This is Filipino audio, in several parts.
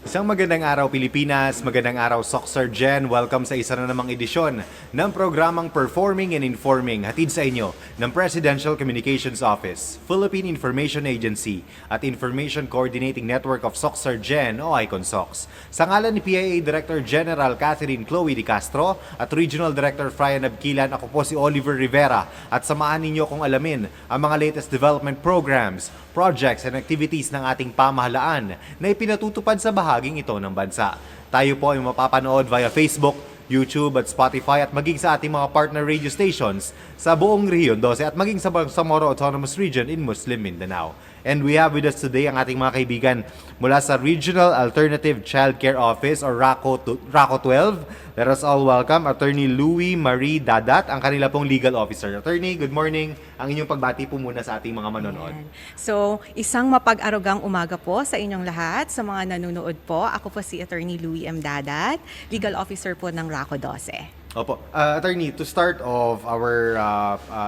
Isang magandang araw Pilipinas, magandang araw Soxer Gen. Welcome sa isa na namang edisyon ng programang Performing and Informing hatid sa inyo ng Presidential Communications Office, Philippine Information Agency at Information Coordinating Network of Soxer Gen o ICONSOX. Sa ngalan ni PIA Director General Catherine Chloe Di Castro at Regional Director Frian Abquilan, ako po si Oliver Rivera at samahan ninyo kung alamin ang mga latest development programs, projects and activities ng ating pamahalaan na ipinatutupad sa bahaging ito ng bansa. Tayo po ay mapapanood via Facebook, YouTube at Spotify at maging sa ating mga partner radio stations sa buong Region 12 at maging sa Bangsamoro Autonomous Region in Muslim Mindanao. And we have with us today ang ating mga kaibigan mula sa Regional Alternative Child Care Office or RACO 12. Let us all welcome Attorney Louie Marie Dadat, ang kanila pong legal officer. Attorney, good morning. Ang inyong pagbati po muna sa ating mga manonood. So, isang mapag-arugang umaga po sa inyong lahat, sa mga nanonood po. Ako po si Attorney Louie M. Dadat, legal officer po ng RACO 12. Opo. Attorney, to start off our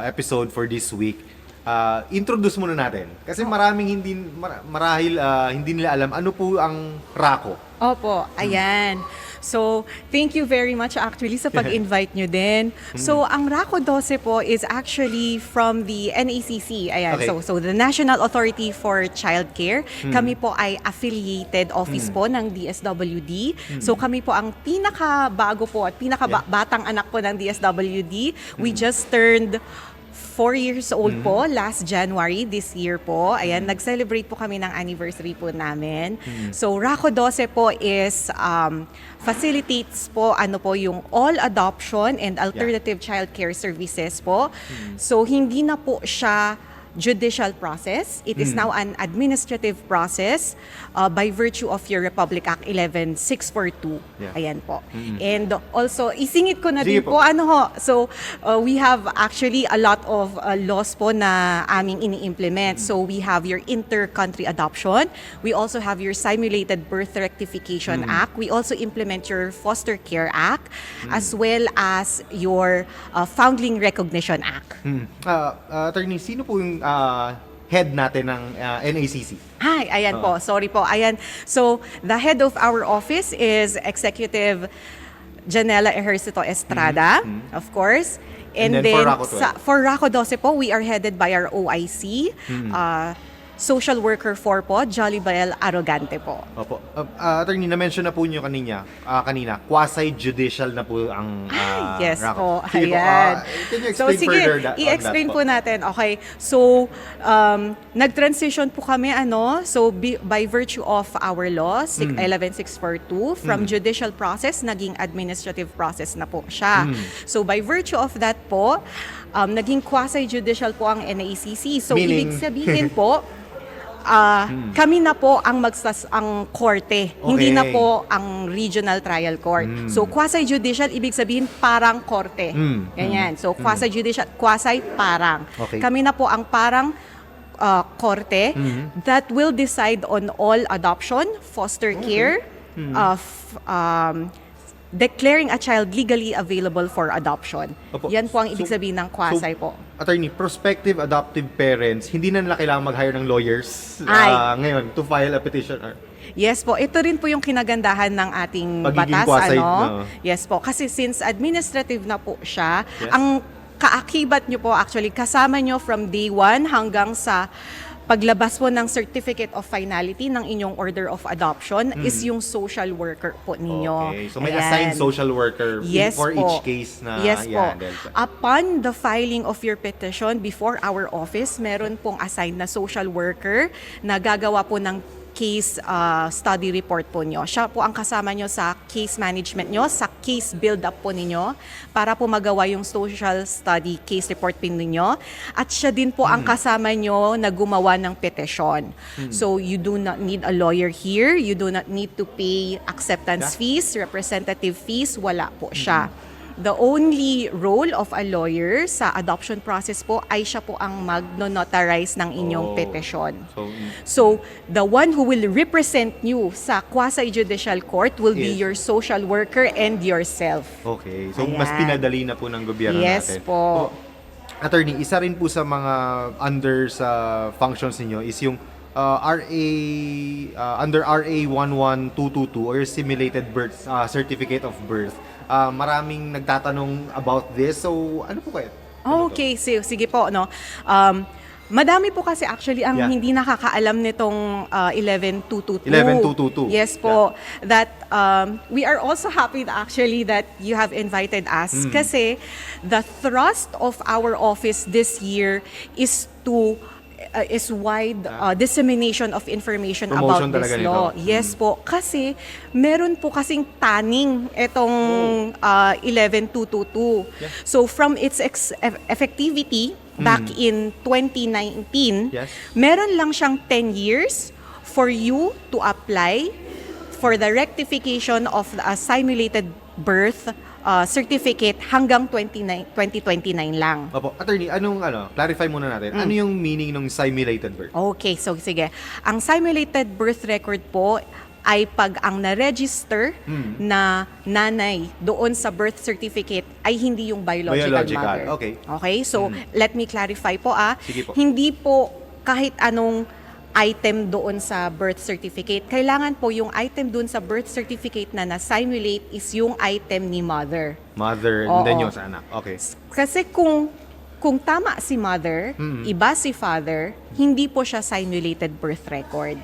episode for this week, introduce muna natin. Kasi maraming marahil hindi nila alam ano po ang RACO. Opo, ayan. So, thank you very much actually sa pag-invite nyo din. So, ang RACO 12 po is actually from the NACC. Ayan. Okay. So the National Authority for Child Care. Kami po ay affiliated office po ng DSWD. So, kami po ang pinaka-bago po at pinaka-batang anak po ng DSWD. We just turned 4 years old po last January this year po. Ayan, nag-celebrate po kami ng anniversary po namin. So, RACO 12 po is facilitates po yung all adoption and alternative child care services po. So, hindi na po siya judicial process. It is now an administrative process by virtue of your Republic Act 11642. Yeah. Ayan po. And also, isingit ko na Sige din po. po. So, we have actually a lot of laws po na aming ini-implement. So, we have your inter-country adoption. We also have your Simulated Birth Rectification Act. We also implement your Foster Care Act as well as your Foundling Recognition Act. Attorney, sino po yung head natin ng NACC? Hi, ayan po. Sorry po. Ayan. So, the head of our office is Executive Janela Ejercito Estrada, of course. And then for RACO 12? For RACO 12 po, we are headed by our OIC, Social Worker 4 po, Jollibel Arrogante po. Opo. Attorney, na-mention na po niyo kanina, quasi-judicial na po ang Yes RACO. po, Sige po, ayan. can you So explain sige, further on that i-explain po? po natin. Okay, so nag-transition po kami by virtue of our law, 11642, from judicial process, naging administrative process na po siya. So by virtue of that po, naging quasi-judicial po ang NACC. So Meaning? ibig sabihin po, kami na po ang ang korte, hindi na po ang regional trial court. So quasi-judicial ibig sabihin parang korte. Ganyan. So quasi-judicial, quasi-parang. Okay. Kami na po ang parang korte that will decide on all adoption, foster care, declaring a child legally available for adoption. Opo. Yan po ang ibig sabihin ng quasi po. Attorney, prospective adoptive parents, hindi na nila kailangan mag-hire ng lawyers ngayon to file a petition. Yes po, ito rin po yung kinagandahan ng ating Pagiging batas. quasi, no? Yes po, kasi since administrative na po siya, Yes. ang kaakibat nyo po actually, kasama nyo from day 1 hanggang sa paglabas po ng Certificate of Finality ng inyong Order of Adoption is yung social worker po ninyo. Okay. So may Ayan. assigned social worker for po. each case na Yes po. i-handle. Upon the filing of your petition before our office, meron pong assigned na social worker na gagawa po ng case study report po nyo. Siya po ang kasama nyo sa case management nyo, sa case build-up po ninyo, para po magawa yung social study case report po ninyo. At siya din po ang kasama nyo na gumawa ng petition. So you do not need a lawyer here, you do not need to pay acceptance fees, representative fees, wala po siya. The only role of a lawyer sa adoption process po ay siya po ang mag-notarize ng inyong petition. So, the one who will represent you sa quasi-judicial court will be Yes. your social worker and yourself. Okay. So, Ayan. mas pinadali na po ng gobyerno Yes natin. po. Attorney, isa rin po sa mga under sa functions ninyo is yung under RA 11222 or simulated birth certificate of birth. Maraming nagtatanong about this. So, ano po kayo? Okay, sige po, no. Madami po kasi actually ang Yeah. hindi nakakaalam nitong 11222. 11222. Yes po. That we are also happy actually that you have invited us kasi the thrust of our office this year is to is wide dissemination of information Promotion about this talaga law. nito. Yes po. Kasi meron po kasing taning itong 11222. Yeah. So from its effectivity back in 2019, Yes. meron lang siyang 10 years for you to apply for the rectification of a simulated birth certificate hanggang 2029 lang. Opo, attorney, clarify muna natin. Ano yung meaning ng simulated birth? Okay, so sige. Ang simulated birth record po ay pag ang na-register na nanay doon sa birth certificate ay hindi yung biological mother. Okay. Okay, so let me clarify po Sige po. Hindi po kahit anong item doon sa birth certificate. Kailangan po yung item doon sa birth certificate na na-simulate is yung item ni mother. Mother, and then Oo. yung sa anak. Okay. Kasi kung tama si mother, iba si father, hindi po siya simulated birth record.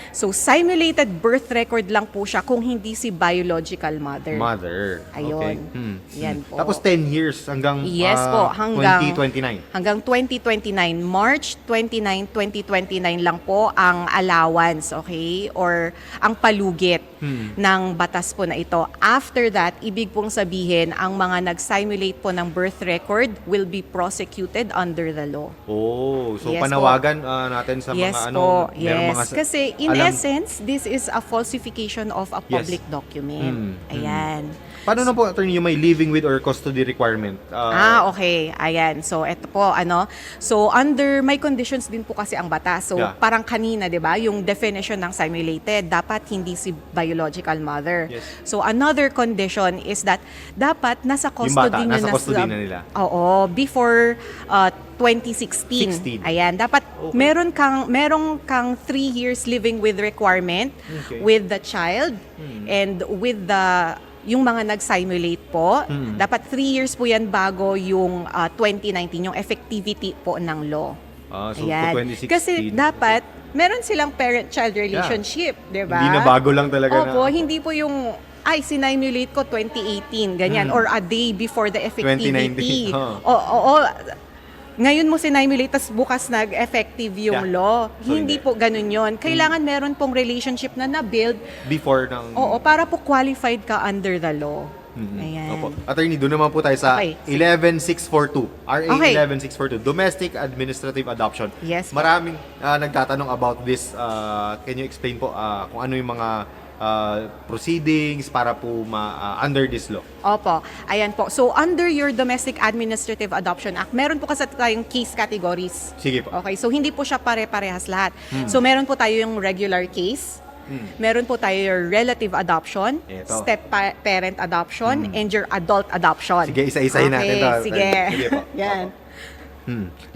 So, simulated birth record lang po siya kung hindi si biological mother. Mother. Ayun. Okay. Yan po. Tapos 10 years hanggang Yes po, hanggang 2029. Hanggang 2029, March 29, 2029 lang po ang allowance, okay? Or ang palugit ng batas po na ito. After that, ibig pong sabihin, ang mga nag-simulate po ng birth record will be prosecuted under the law. Oh, so Yes panawagan natin sa Yes mga po, merong yes. mga Kasi in alam- essence, this is a falsification of a Yes. public document. Ayan. Paano na po, attorney, yung may living with or custody requirement? Okay. Ayan. So, eto po, So, under my conditions din po kasi ang batas. So, Yeah. parang kanina, di ba, yung definition ng simulated, dapat hindi si biological mother. Yes. So, another condition is that dapat nasa custody bata, nasa nyo custody na nila. Oo. Before 2016. 16. Ayan. Dapat Okay. merong kang 3 years living with requirement Okay. with the child and with yung mga nag-simulate po, dapat 3 years po yan bago yung 2019, yung effectivity po ng law. So Ayan. 2016. Kasi dapat, meron silang parent-child relationship, di ba? Hindi na bago lang talaga Opo, na. hindi po yung, sinimulate ko 2018, ganyan, or a day before the effectivity. 2019, huh. Oo. Ngayon mo sinimulate, tas bukas nag-effective yung Yeah. law. So, Hindi hindi. po ganun yon. Kailangan meron pong relationship na na-build. Before ng... Oo, para po qualified ka under the law. Ayan. Opo. Attorney, doon naman po tayo sa Okay. 11642. RA Okay. 11642. Domestic Administrative Adoption. Yes po. Maraming nagtatanong about this. Can you explain po kung ano yung mga proceedings para po under this law? Opo, ayan po. So, under your Domestic Administrative Adoption Act, meron po kasi tayong case categories. Sige po. Okay, so hindi po siya pare-parehas lahat. So, meron po tayo yung regular case, meron po tayo yung relative adoption, Eto. step-parent adoption, and your adult adoption. Sige, isa-isahin natin to. Sige. Sige po. Yan.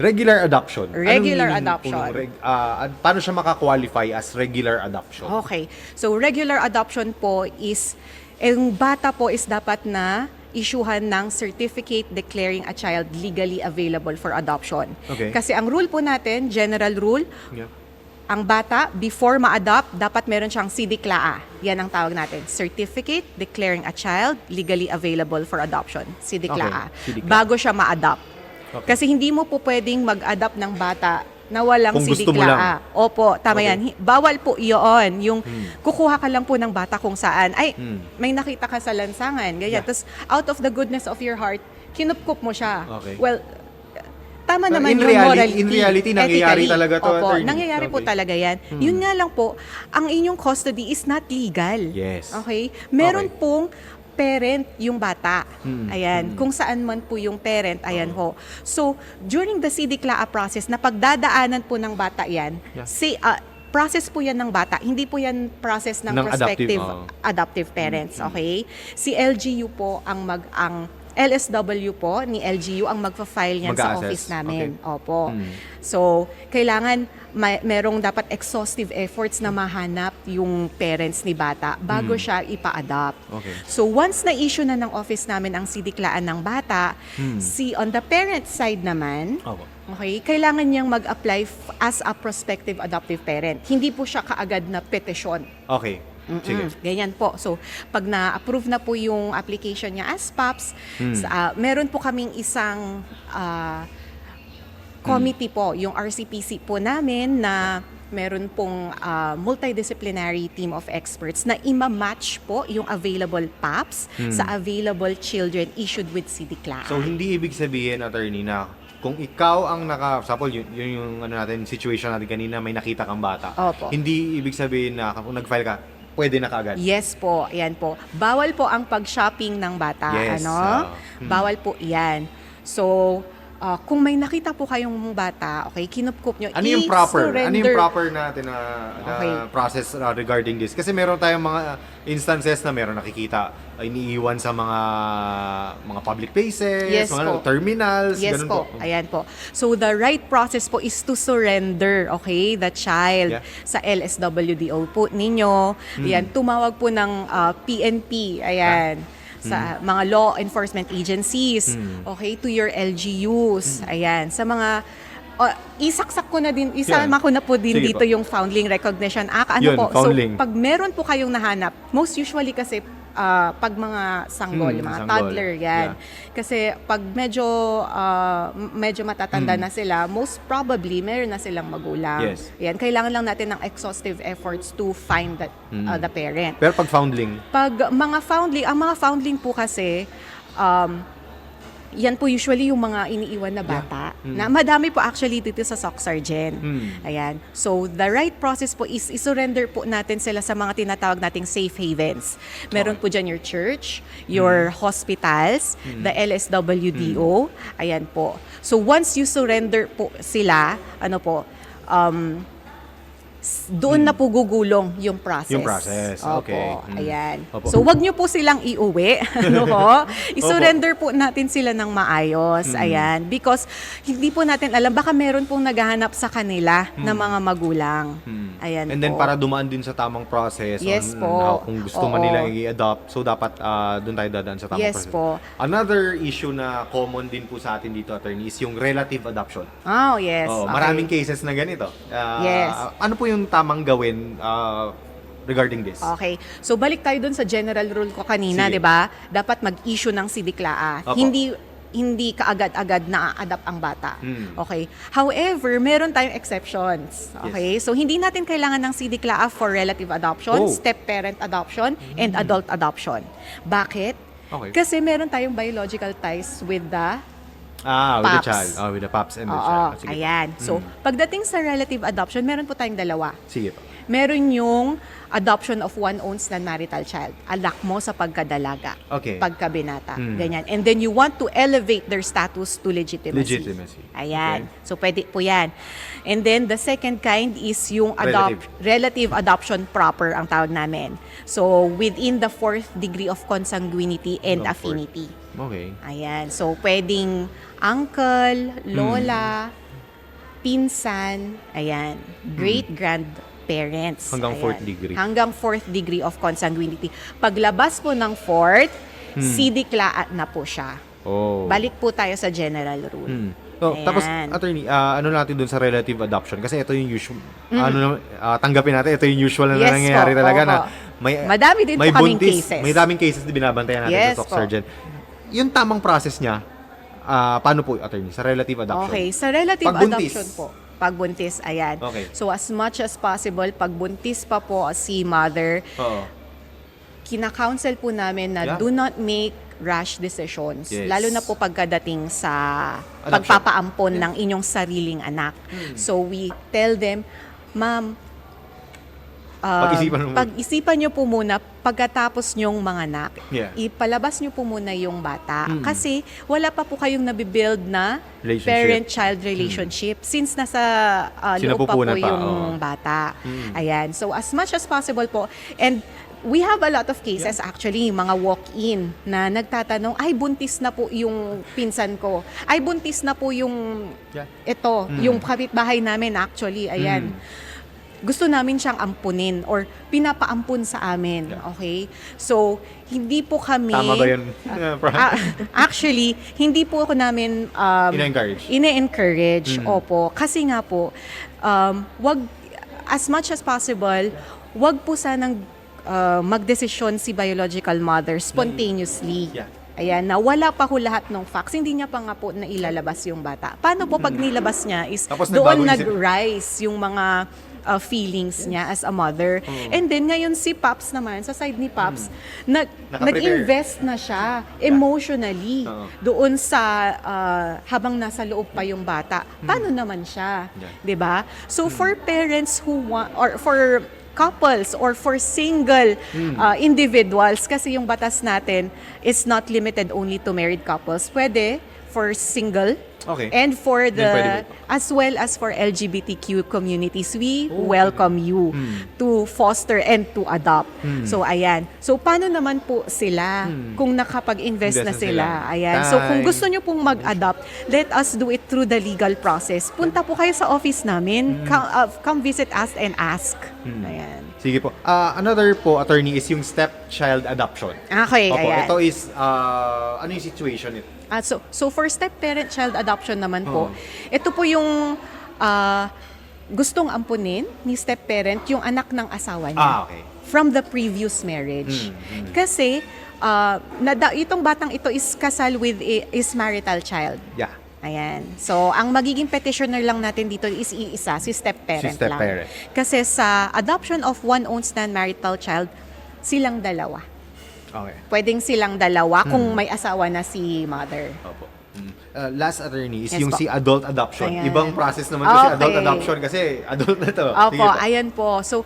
Regular adoption. Regular Anong meaning adoption. po ng paano siya maka-qualify as regular adoption? Okay. So, regular adoption po is, yung bata po is dapat na isyuhan ng certificate declaring a child legally available for adoption. Okay. Kasi ang rule po natin, general rule, Yeah. ang bata, before ma-adopt, dapat meron siyang CDCLAA. Yan ang tawag natin. Certificate declaring a child legally available for adoption. CDCLAA. Okay, CDCLAA. Bago siya ma-adopt. Okay. Kasi hindi mo po pwedeng mag-adopt ng bata na walang Kung gusto mo CDCLAA. Opo, tama Okay. yan. Bawal po iyon. Yung kukuha ka lang po ng bata kung saan. Ay, may nakita ka sa lansangan. Ganyan. Yeah. Tapos, out of the goodness of your heart, kinupkup mo siya. Okay. Well, tama So, naman in yung reality- morality. in reality, nangyayari ethically. talaga to, Opo, attorney. nangyayari po Okay. talaga yan. Yun nga lang po, ang inyong custody is not legal. Yes. Okay? Meron Okay. pong parent yung bata. Ayan. Kung saan man po yung parent, ayan ho. So, during the CDCLAA process, na pagdadaanan po ng bata yan, Yeah. process po yan ng bata. Hindi po yan process ng Ng prospective adoptive, adoptive parents. Okay? Si LGU po ang LSW po ni LGU ang magfa-file niyan sa Mag-a-assess. office namin. Okay. Opo. So, kailangan merong dapat exhaustive efforts na mahanap yung parents ni bata bago siya ipa-adopt. Okay. So, once na-issue na ng office namin ang sidiklaan ng bata, on the parent side naman, Opo. okay, kailangan niyang mag-apply as a prospective adoptive parent. Hindi po siya kaagad na petisyon. Okay. Sige. Ganyan po. So, pag na-approve na po yung application niya as PAPS, meron po kaming isang committee po, yung RCPC po namin na meron pong multidisciplinary team of experts na ima-match po yung available PAPS sa available children issued with CDCLA. So, hindi ibig sabihin, attorney, na kung ikaw ang sample, yun yung ano natin, situation natin kanina, may nakita kang bata. Opo. Hindi ibig sabihin na kung nag-file ka, pwede na kaagad. Yes po, ayan po. Bawal po ang pag-shopping ng bata, Yes, Bawal po 'yan. So, kung may nakita po kayong bata, okay, kinupkup nyo, Ano yung proper? Ano yung i-surrender. proper natin na Okay. process regarding this? Kasi meron tayong mga instances na meron nakikita iniiwan sa mga public places, Yes mga po. terminals, Yes ganun po. Ayan po. So, the right process po is to surrender, okay, the child Yeah. sa LSWDO po ninyo. Ayan, tumawag po ng PNP, ayan, sa mga law enforcement agencies, okay, to your LGUs, ayan, sa mga isaksak ko na din, isama ko na po din Sige dito po. yung Foundling Recognition Act. Ano Yun, po? foundling. So, pag meron po kayong nahanap, most usually kasi pag mga sanggol, mga sanggol. toddler, yan. Yeah. Kasi pag medyo matatanda na sila, most probably meron na silang magulang. Yes. Yan, kailangan lang natin ng exhaustive efforts to find the parent. Pero pag foundling, Pag mga foundling, ang mga foundling po kasi, yan po usually yung mga iniiwan na bata. Na madami po actually dito sa Socsargen. Ayan. So, the right process po is isurrender po natin sila sa mga tinatawag nating safe havens. Meron po dyan your church, your hospitals, the LSWDO. Ayan po. So, once you surrender po sila, doon na po gugulong yung process. Yung process, okay. Opo, ayan. Opo. So, wag nyo po silang iuwi. Ano po? I-surrender po natin sila ng maayos. Ayan. Because, hindi po natin alam, baka meron pong naghahanap sa kanila na mga magulang. Ayan and then po. para dumaan din sa tamang process Yes on po. how, kung gusto man Oo. nila i-adopt, so dapat doon tayo dadaan sa tamang Yes process. po. Another issue na common din po sa atin dito, attorney, is yung relative adoption. Oh, yes. Oh, Okay. maraming cases na ganito. Yes. Ano po yung tamang gawin regarding this? Okay. So balik tayo dun sa general rule ko kanina, Sige. 'di ba? Dapat mag-issue ng sidiklaan. Opo. Hindi kaagad-agad na-adapt ang bata. Okay. However, meron tayong exceptions. Okay? So hindi natin kailangan ng sidiklaan for relative adoption, Oh. step-parent adoption, and adult adoption. Bakit? Okay. Kasi meron tayong biological ties with the With the Paps. child. With the paps and the Oo, child. Sige. ayan. So, pagdating sa relative adoption, meron po tayong dalawa. Sige po. Meron yung adoption of one owns non-marital child. Anak mo sa pagkadalaga. Okay. Pagkabinata. Ganyan. And then you want to elevate their status to legitimacy. Legitimacy. Ayan. Okay. So, pwede po yan. And then, the second kind is yung relative adoption proper ang tawag namin. So, within the fourth degree of consanguinity and Fourth. affinity. Okay. Ayan. So, pwedeng uncle, lola, pinsan, ayan, great-grandparents. Hanggang ayan. fourth degree. Hanggang fourth degree of consanguinity. Paglabas po ng fourth, sidiklaan na po siya. Oh. Balik po tayo sa general rule. So, Ayan. tapos, attorney, ano natin dun sa relative adoption? Kasi ito yung usual, tanggapin natin, ito yung usual na Yes nangyayari po, talaga opo. na Madami din po kaming cases. May daming cases na binabantayan natin Yes sa po. Socsargen. Yung tamang process niya, paano po, attorney, sa relative adoption? Okay, sa relative Pagbuntis. adoption po. Pagbuntis, ayan. Okay. So, as much as possible, pagbuntis pa po si mother, Oo. kina-counsel po namin na Yeah. do not make rash decisions. Yes. Lalo na po pagkadating sa Adoption. pagpapaampon ng inyong sariling anak. So we tell them, ma'am, pag-isipan nyo po muna pagkatapos nyong manganak. Yeah. Ipalabas nyo po muna yung bata. Kasi wala pa po kayong nabibuild na Relationship. parent-child relationship since nasa loob pa po Sinapupunan pa, yung bata. Ayan. So as much as possible po. And We have a lot of cases actually, mga walk-in na nagtatanong, ay buntis na po yung pinsan ko. Ay buntis na po yung ito, yung kapitbahay namin actually, ayan. Gusto namin siyang ampunin or pinapaampun sa amin, okay? So, hindi po kami... Tama ba yun? Actually, hindi po ako namin... Ina-encourage? Ina-encourage, opo. Kasi nga po, wag, as much as possible, wag po sanang magdesisyon si biological mother spontaneously. Yeah. Ayan, na wala pa ho lahat ng facts, hindi niya pa nga po na ilalabas yung bata. Paano po pag nilabas niya is Tapos doon nagbago nag-rise yung mga feelings niya as a mother. And then ngayon si Pops naman, sa side ni Pops, Nakaprepare. nag-invest na siya emotionally Oo. doon sa habang nasa loob pa yung bata. Paano naman siya? Yeah. 'Di ba? So for parents who want, or for couples or for single individuals, kasi yung batas natin is not limited only to married couples. Pwede for single Okay. and for Then pwede the as well as for LGBTQ communities. We welcome you to foster and to adopt. So ayan. So paano naman po sila kung nakapag-invest Invest na na sila? sila. Ayan. So kung Time. gusto nyo pong mag-adopt, let us do it through the legal process. Punta po kayo sa office namin. Come visit us and ask. Ayan. Sige po. Another po, attorney, is yung stepchild adoption. Okay, Opo, ayan. ito is, ano yung situation ito? So for step-parent-child adoption naman po, ito po yung gustong ampunin ni step-parent yung anak ng asawa niya. Okay. From the previous marriage. Kasi itong batang ito is kasal with is marital child. Yeah. Ayan. So, ang magiging petitioner lang natin dito is iisa, si step-parent Si step-parent. lang. Kasi sa adoption of one owns non-marital child, silang dalawa. Okay. Pwedeng silang dalawa kung may asawa na si mother. Opo. Last, attorney, is Yes yung po. si adult adoption. Ayan. Ibang process naman to si adult Okay. adoption kasi adult na to. Sige Opo, po. ayan po. So,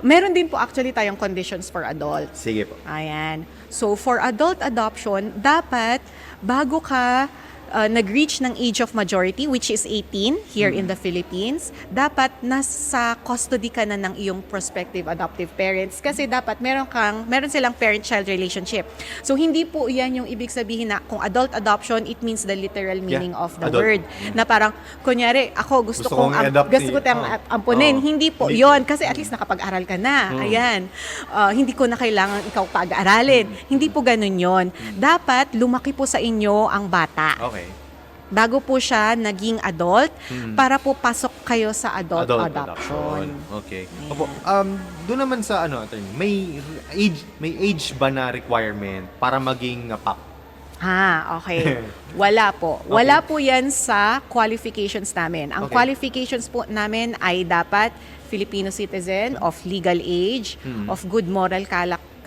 meron din po actually tayong conditions for adult. Sige po. Ayan. So, for adult adoption, dapat bago ka nag-reach ng age of majority, which is 18 here in the Philippines, dapat nasa custody ka na ng iyong prospective adoptive parents kasi dapat meron silang parent-child relationship. So, hindi po yan yung ibig sabihin na kung adult adoption, it means the literal meaning of the adult. word. Na parang, kunyari, ako gusto kong i-adopt gusto ko tayong ampunin. Hindi po yon kasi at least nakapag-aral ka na. Ayan. Hindi ko na kailangan ikaw pag-aralin. Hindi po ganun yon. Dapat lumaki po sa inyo ang bata. Okay. Bago po siya naging adult, para po pasok kayo sa adult, adoption. Okay. Opo. Doon naman sa attorney, may age ba na requirement para maging pop? Okay. Wala po. Wala po yan sa qualifications namin. Ang Okay. qualifications po namin ay dapat Filipino citizen of legal age, of good moral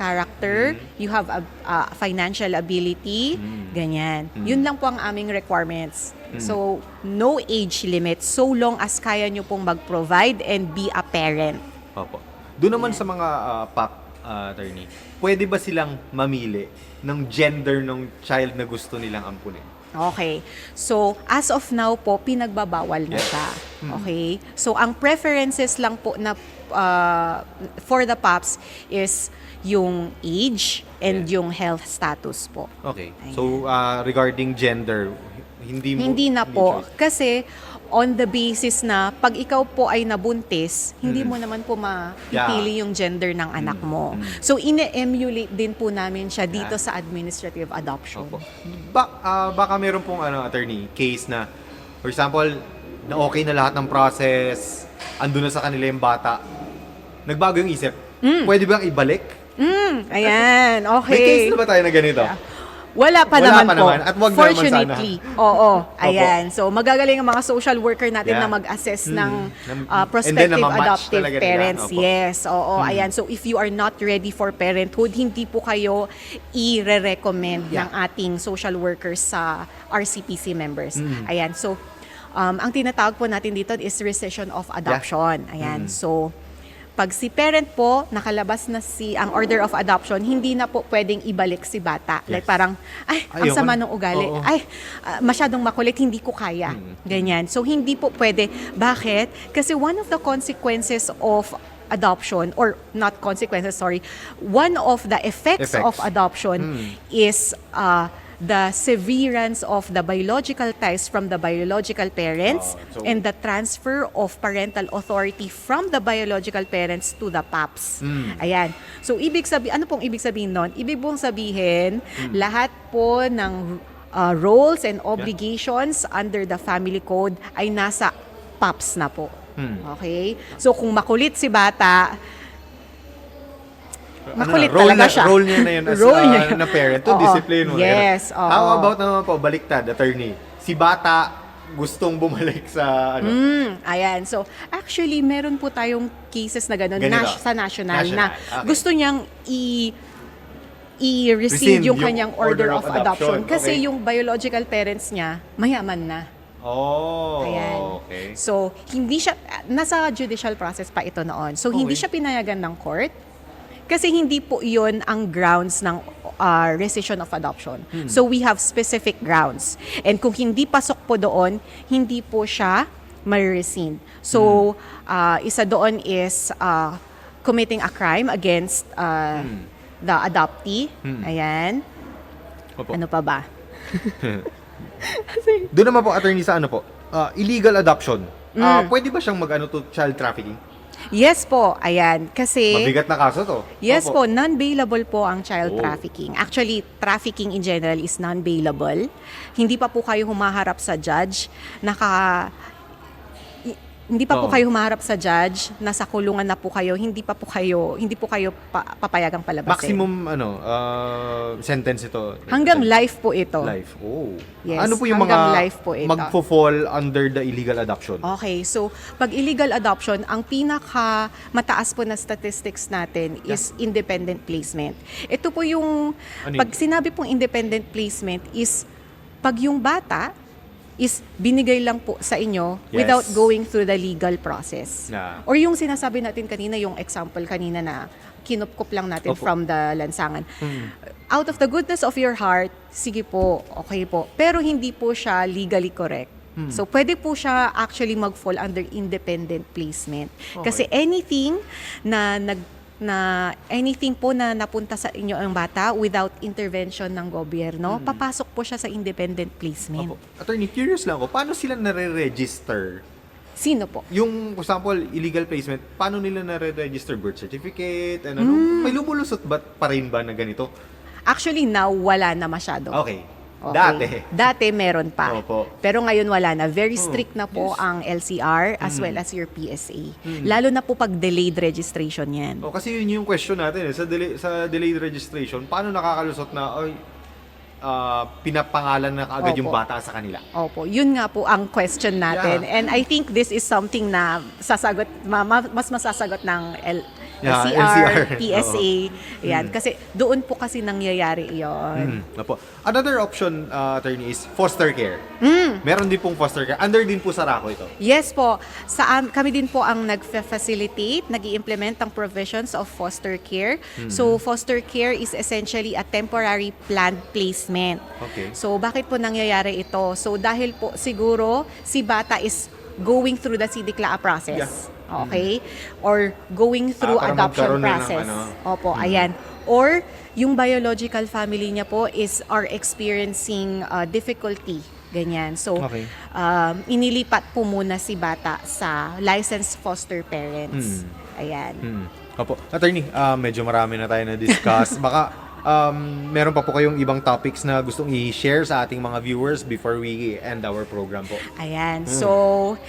character, you have a financial ability, ganyan. Yun lang po ang aming requirements. So, no age limit so long as kaya nyo pong mag-provide and be a parent. Opo. Doon naman sa mga pop, attorney, pwede ba silang mamili ng gender ng child na gusto nilang ampunin? Okay. So, as of now po, pinagbabawal na siya. Okay? So, ang preferences lang po na for the PAPS is yung age and yung health status po. Okay. So, regarding gender, Hindi na po. Kasi, on the basis na pag ikaw po ay nabuntis, hindi mo naman po mapipili yung gender ng anak mo. So, ine-emulate din po namin siya dito sa administrative adoption. Opo. Baka meron pong attorney, case na, for example, na okay na lahat ng process, andun na sa kanila yung bata, nagbago yung isip, pwede bang ibalik? Ayan, okay. May case na ba tayo na ganito? Wala pa Wala naman pa po. naman. At wag na naman Fortunately. Oo. Ayan. So, magagaling ang mga social worker natin Yeah. na mag-assess ng And prospective then, namamatch adoptive talaga nila. parents. Opo. Yes. Oo. Ayan. So, if you are not ready for parenthood, hindi po kayo i-recommend ng ating social workers sa RCPC members. Ayan. So, ang tinatawag po natin dito is rescission of adoption. Ayan. So, pag si parent po, nakalabas na ang order of adoption, hindi na po pwedeng ibalik si bata. Like parang, ang Ayoko sama na. ng ugali. Oo. Masyadong makulit, hindi ko kaya. Ganyan. So, hindi po pwede. Bakit? Kasi one of the consequences of adoption, or not consequences, sorry, one of the effects of Effects. adoption is the severance of the biological ties from the biological parents So- and the transfer of parental authority from the biological parents to the PAPS. Ayan. So, ano pong ibig sabihin nun? Ibig pong sabihin, lahat po ng roles and obligations under the family code ay nasa PAPS na po. Okay? So, kung makulit si bata, makulit talaga siya. Role niya na yun as Role niya. na parent to Oo. discipline mo. Yes, oo. How about naman po, baliktad, attorney? Si bata gustong bumalik sa ano? Ayan. So, actually, meron po tayong cases na gano'n Ganito. sa national, National. na Okay. gusto niyang i-rescind Rescind yung yung kanyang order of adoption. Kasi Okay. yung biological parents niya, mayaman na. Oh, Ayan. okay. So, hindi siya, nasa judicial process pa ito noon. So, hindi Okay. siya pinayagan ng court kasi hindi po iyon ang grounds ng rescission of adoption. So, we have specific grounds. And kung hindi pasok po doon, hindi po siya ma-rescind. So, isa doon is committing a crime against the adoptee. Ayan. Opo. Ano pa ba? Doon naman po, attorney, sa ano po? Illegal adoption. Pwede ba siyang mag-ano to child trafficking? Yes po, ayan. Kasi, Mabigat na kaso to. yes Opo. po, non-bailable po ang child Oh. trafficking. Actually, trafficking in general is non-bailable. Hindi pa po kayo humaharap sa judge. Hindi pa po Oo. kayo humaharap sa judge, nasa kulungan na po kayo, hindi po kayo papayagang palabasin. Maximum sentence ito. Hanggang life po ito. Life. Oh. Yes, Ano po yung hanggang mga life po ito. magfo-fall under the illegal adoption? Okay, so pag illegal adoption, ang pinaka mataas po na statistics natin is independent placement. Ito po yung, Ano pag sinabi pong independent placement is, pag yung bata is binigay lang po sa inyo Yes. without going through the legal process. Yeah. Or yung sinasabi natin kanina, yung example kanina na kinupkup lang natin Opo. from the lansangan. Out of the goodness of your heart, sige po, okay po. Pero hindi po siya legally correct. So, pwede po siya actually mag-fall under independent placement. Kasi anything anything po na napunta sa inyo ang bata without intervention ng gobyerno, papasok po siya sa independent placement. Opo. Attorney, curious lang ako, paano sila nare-register? Sino po? Yung, for example, illegal placement, paano nila nare-register birth certificate? And ano? May lumulusot ba pa rin ba na ganito? Actually, now, wala na masyado. Okay. Okay. Dati meron pa. Opo. Pero ngayon wala na. Very strict na po ang LCR as well as your PSA. Lalo na po pag delayed registration yan. O, kasi yun yung question natin. Sa delayed registration, paano nakakalusot na, pinapangalan na agad yung Opo. bata sa kanila? Opo, yun nga po ang question natin. Yeah. And I think this is something na mas masasagot ng Yeah, LCR, LCR. PSA. Yan. Kasi doon po kasi nangyayari yon. Opo. Another option, attorney, is foster care. Meron din pong foster care. Under din po sa RACO ito. Yes po. Kami din po ang nag-facilitate, nag-i-implement ang provisions of foster care. So, foster care is essentially a temporary planned placement. Okay. So, bakit po nangyayari ito? So, dahil po siguro si bata is going through the CDCLA process. Yeah. Okay? Or going through Para adoption magkaroon na ng process. ano. Opo, ayan. Or yung biological family niya po are experiencing difficulty. Ganyan. So, Okay. inilipat po muna si bata sa licensed foster parents. Ayan. Opo. Attorney, medyo marami na tayo na-discuss. Baka meron pa po kayong ibang topics na gustong i-share sa ating mga viewers before we end our program po. Ayan. So,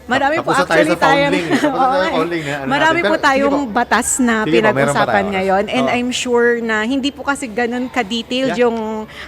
marami po Tapos na tayo actually sa founding. Tapos na tayo Oo, sa founding na ano marami natin. po Pero, tayong sige po. batas na Sige po, meron pa pinag-usapan tayo. ngayon. And Oo. I'm sure na hindi po kasi ganun ka-detailed Yeah. yung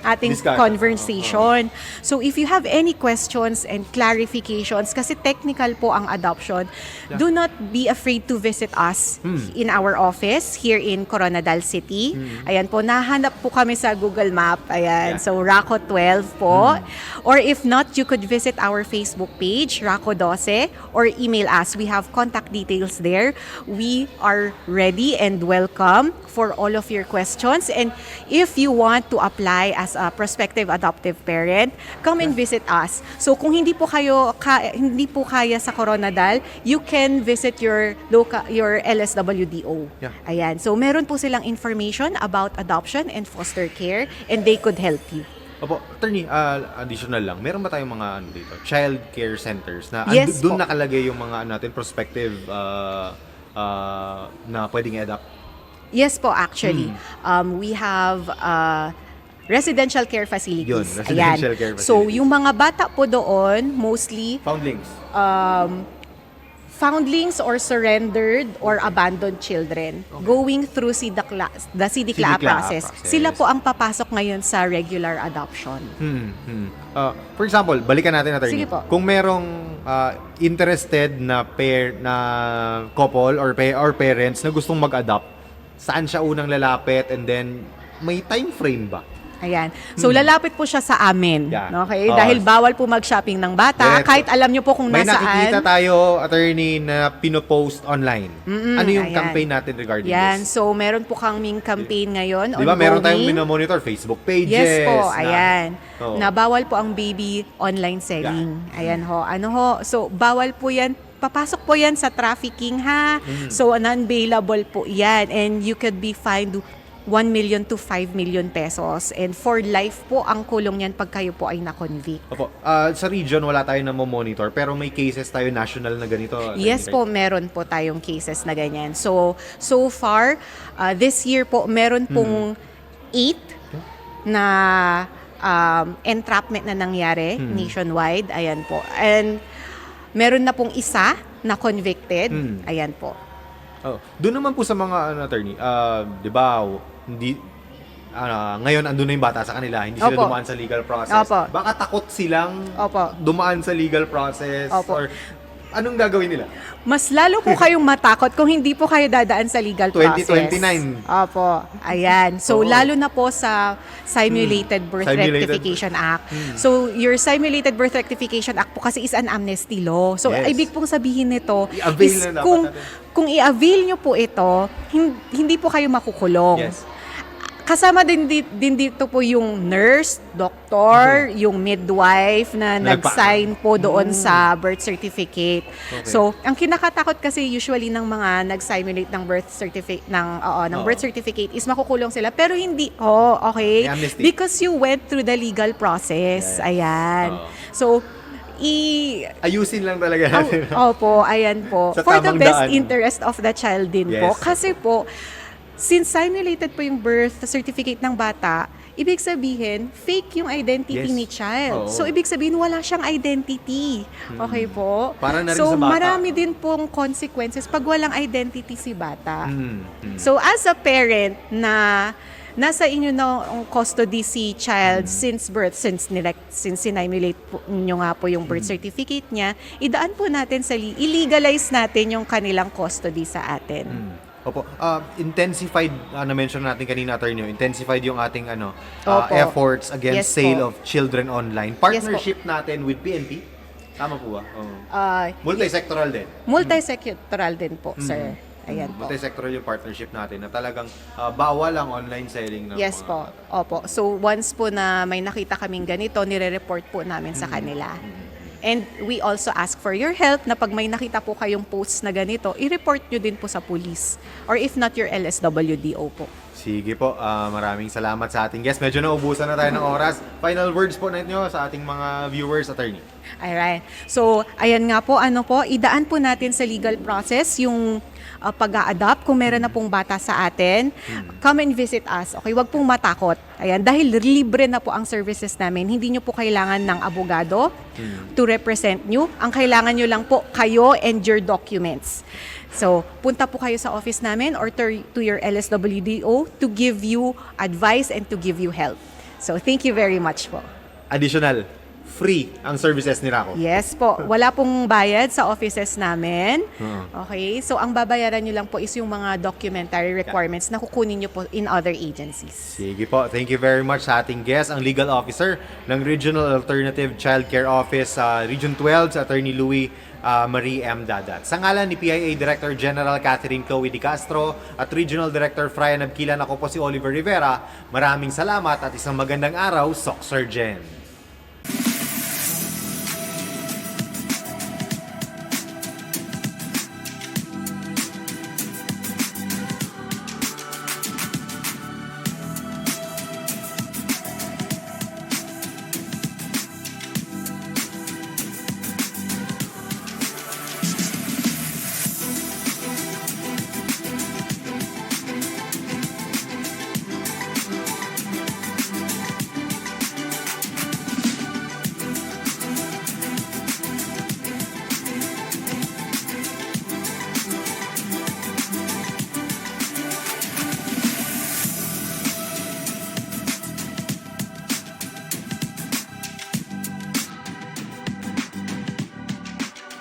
ating Discussion. conversation. So, if you have any questions and clarifications, kasi technical po ang adoption, do not be afraid to visit us in our office here in Coronadal City. Ayan po, nahanap po kami sa Google Map. Ayan, Yeah. so RACO 12 po. Or if not, you could visit our Facebook page, RACO 12. or email us. We have contact details there. We are ready and welcome for all of your questions. And if you want to apply as a prospective adoptive parent, come and visit us. So kung hindi po kaya sa Coronadal, you can visit your LSWDO. Yeah. Ayan. So meron po silang information about adoption and foster care, and they could help you. Opo, attorney, additional lang. Meron ba tayong mga dito, child care centers na Yes doon po. nakalagay yung mga natin prospective na pwedeng i-adopt? Yes po, actually. We have residential care facilities. Yun, residential care So, facilities. yung mga bata po doon, mostly Foundlings. foundlings or surrendered or abandoned children going through the CDCLA CDCLA process. process. Sila po ang papasok ngayon sa regular adoption. For example, balikan natin attorney. Sige po. Kung merong interested na couple or parents na gustong mag-adopt, saan siya unang lalapit, and then may time frame ba? Ayan. So, lalapit po siya sa amin. Yeah. Okay? Oh. Dahil bawal po mag-shopping ng bata. Correct. Kahit alam nyo po kung May nakikita nasaan. tayo, attorney, na pinopost online. Ano yung ayan. campaign natin regarding Yan. this? So, meron po kaming campaign ngayon. Di ba meron tayong ongoing. minomonitor Facebook pages? Yes po, ayan. Oh. Na bawal po ang baby online selling. Ayan ho. Ano ho? So, bawal po yan. Papasok po yan sa trafficking ha. So, non-bailable po yan. And you could be fined 1 million to 5 million pesos. And for life po ang kulong yan pag kayo po ay na-convict. Opo. Sa region, wala tayo na monitor pero may cases tayo national na ganito. Yes po, meron po tayong cases na ganyan. So far, this year po, meron pong 8 na entrapment na nangyari nationwide. Ayan po. And meron na pong isa na convicted. Ayan po. Oh. Doon naman po sa mga attorney, 'di ba, hindi ngayon andun na yung bata sa kanila, hindi sila Opo. dumaan sa legal process. Opo. Baka takot silang Opo. dumaan sa legal process Opo. or anong gagawin nila? Mas lalo po kayong matakot kung hindi po kayo dadaan sa legal process. 2029. Opo. Ayan. So, Oo. lalo na po sa Simulated Birth Simulated Rectification Act. So, your Simulated Birth Rectification Act po kasi is an amnesty law. So, Yes. ibig pong sabihin nito I-avail is na dapat kung i-avail nyo po ito, hindi po kayo makukulong. Yes. Kasama din dito po yung nurse, doktor, yung midwife na nag-sign po doon sa birth certificate. Okay. So, ang kinakatakot kasi usually ng mga nag-simulate ng birth certificate ng birth certificate is makukulong sila, pero hindi. Okay. May amnesty. Because you went through the legal process. Yes. Ayan. Oo. So, Ayusin lang talaga natin. Opo, ayan po. Sa For the tamang best daan. interest of the child din po. Yes. Kasi po, since simulated po yung birth certificate ng bata, ibig sabihin, fake yung identity Yes. ni child. Oo. So, ibig sabihin, wala siyang identity. Okay po? Para na rin so, sa bata. marami din pong consequences pag walang identity si bata. Mm. So, as a parent na nasa inyo na ang custody si child since birth, since sinimulate po nyo nga po yung birth certificate niya, idaan po natin i-legalize natin yung kanilang custody sa atin. Opo. Intensified, na-mention natin kanina, attorney, intensified yung ating Opo. efforts Yes against sale po. of children online. Partnership natin with PNP. Tama po ba? Multisectoral din. Multisectoral din po, sir. Ayan po. Multisectoral yung partnership natin na talagang bawal ang online selling ng Yes mga po. Opo. So, once po na may nakita kaming ganito, nire-report po namin sa kanila. And we also ask for your help na pag may nakita po kayong posts na ganito, i-report nyo din po sa police. Or if not, your LSWDO po. Sige po, maraming salamat sa ating guest. Medyo naubusan na tayo ng oras. Final words po ninyo sa ating mga viewers, attorney. Alright. So, ayan nga po, idaan po natin sa legal process yung pag-a-adopt kung meron na pong bata sa atin. Come and visit us. Okay, wag pong matakot. Ayan, dahil libre na po ang services namin. Hindi nyo po kailangan ng abogado to represent nyo. Ang kailangan nyo lang po kayo and your documents. So, punta po kayo sa office namin or to your LSWDO to give you advice and to give you help. So, thank you very much po. Additional, free ang services ni Rako. Yes po. Wala pong bayad sa offices namin. Okay? So, ang babayaran nyo lang po is yung mga documentary requirements na kukunin nyo po in other agencies. Sige po. Thank you very much sa ating guest, ang legal officer ng Regional Alternative Child Care Office sa Region 12, sa Attorney Louie Marie M. Dadat. Sa ngalan ni PIA Director General Catherine Chloe Di Castro at Regional Director Fryan Abquilan, ako po si Oliver Rivera. Maraming salamat at isang magandang araw, Soc Surgeon.